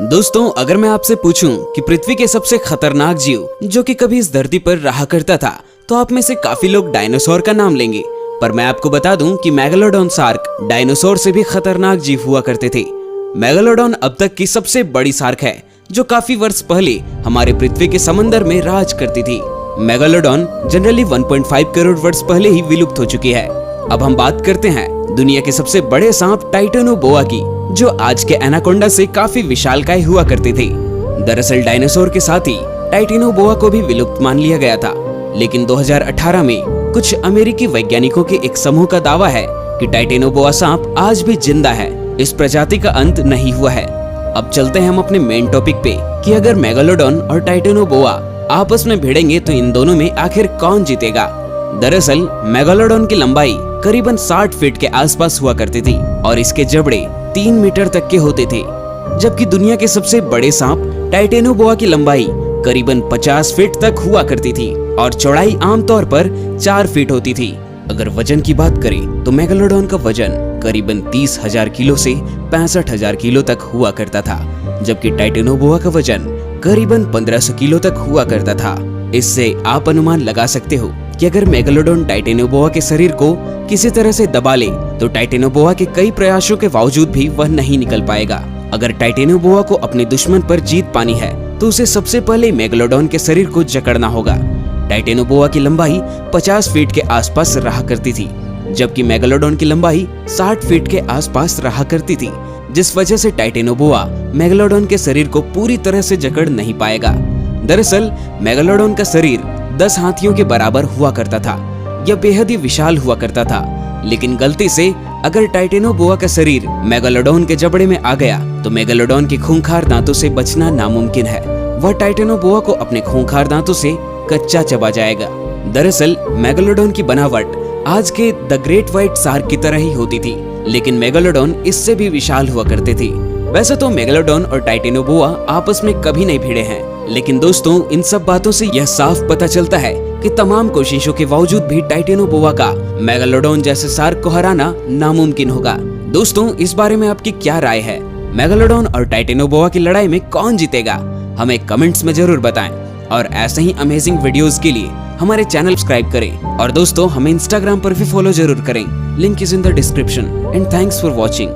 दोस्तों, अगर मैं आपसे पूछूं कि पृथ्वी के सबसे खतरनाक जीव जो कि कभी इस धरती पर रहा करता था, तो आप में से काफी लोग डायनासोर का नाम लेंगे। पर मैं आपको बता दूं कि मेगालोडॉन शार्क डायनासोर से भी खतरनाक जीव हुआ करते थे। मेगालोडॉन अब तक की सबसे बड़ी शार्क है जो काफी वर्ष पहले हमारे पृथ्वी के समंदर में राज करती थी। मेगालोडॉन जनरली 1.5 करोड़ वर्ष पहले ही विलुप्त हो चुकी है। अब हम बात करते हैं दुनिया के सबसे बड़े सांप टाइटेनोबोआ की, जो आज के एनाकोंडा से काफी विशालकाय हुआ करते थे। दरअसल डायनासोर के साथ ही टाइटेनोबोआ को भी विलुप्त मान लिया गया था, लेकिन 2018 में कुछ अमेरिकी वैज्ञानिकों के एक समूह का दावा है कि टाइटेनोबोआ सांप आज भी जिंदा है। इस प्रजाति का अंत नहीं हुआ है। अब चलते हैं हम अपने मेन टॉपिक पे कि अगर मेगालोडॉन और टाइटेनोबोआ आपस में भिड़ेंगे तो इन दोनों में आखिर कौन जीतेगा। दरअसल मेगालोडॉन की लंबाई करीबन 60 फीट के आसपास हुआ करती थी और इसके जबड़े 3 मीटर तक के होते थे, जबकि दुनिया के सबसे बड़े सांप टाइटेनोबोआ की लंबाई करीबन 50 फीट तक हुआ करती थी और चौड़ाई आमतौर पर 4 फीट होती थी। अगर वजन की बात करें तो मेगालोडॉन का वजन करीबन 30,000 किलो से 65,000 किलो तक हुआ करता था, जबकि टाइटेनोबोआ का वजन करीबन 1500 किलो तक हुआ करता था। इससे आप अनुमान लगा सकते हो कि अगर मेगालोडॉन टाइटेनोबोआ के शरीर को किसी तरह से दबा ले तो टाइटेनोबोआ के कई प्रयासों के बावजूद भी वह नहीं निकल पाएगा। अगर टाइटेनोबोआ को अपने दुश्मन पर जीत पानी है तो उसे सबसे पहले मेगालोडॉन के शरीर को जकड़ना होगा। टाइटेनोबोआ की लंबाई 50 फीट के आसपास रहा करती थी, जबकि मेगालोडॉन की लंबाई 60 फीट के आसपास रहा करती थी, जिस वजह से टाइटेनोबोआ मेगालोडॉन के शरीर को पूरी तरह से जकड़ नहीं पाएगा। दरअसल मेगालोडॉन का शरीर 10 हाथियों के बराबर हुआ करता था। यह बेहद ही विशाल हुआ करता था, लेकिन गलती से अगर टाइटेनोबोआ का शरीर मेगालोडॉन के जबड़े में आ गया तो मेगालोडॉन के खूंखार दांतों से बचना नामुमकिन है। वह टाइटेनोबोआ को अपने खूंखार दांतों से कच्चा चबा जाएगा। दरअसल मेगालोडॉन की बनावट आज के द ग्रेट व्हाइट शार्क की तरह ही होती थी, लेकिन मेगालोडॉन इससे भी विशाल हुआ करते थे। वैसे तो मेगालोडॉन और टाइटेनोबोआ आपस में कभी नहीं भिड़े हैं, लेकिन दोस्तों इन सब बातों से यह साफ पता चलता है कि तमाम कोशिशों के बावजूद भी टाइटेनोबोआ का मेगालोडॉन जैसे शार्क को हराना नामुमकिन होगा। दोस्तों, इस बारे में आपकी क्या राय है? मेगालोडॉन और टाइटेनोबोआ की लड़ाई में कौन जीतेगा? हमें कमेंट्स में जरूर बताएं और ऐसे ही अमेजिंग वीडियोस के लिए हमारे चैनल सब्सक्राइब करें। और दोस्तों, हमें इंस्टाग्राम पर भी फॉलो जरूर करें। Link is in the description and thanks for watching.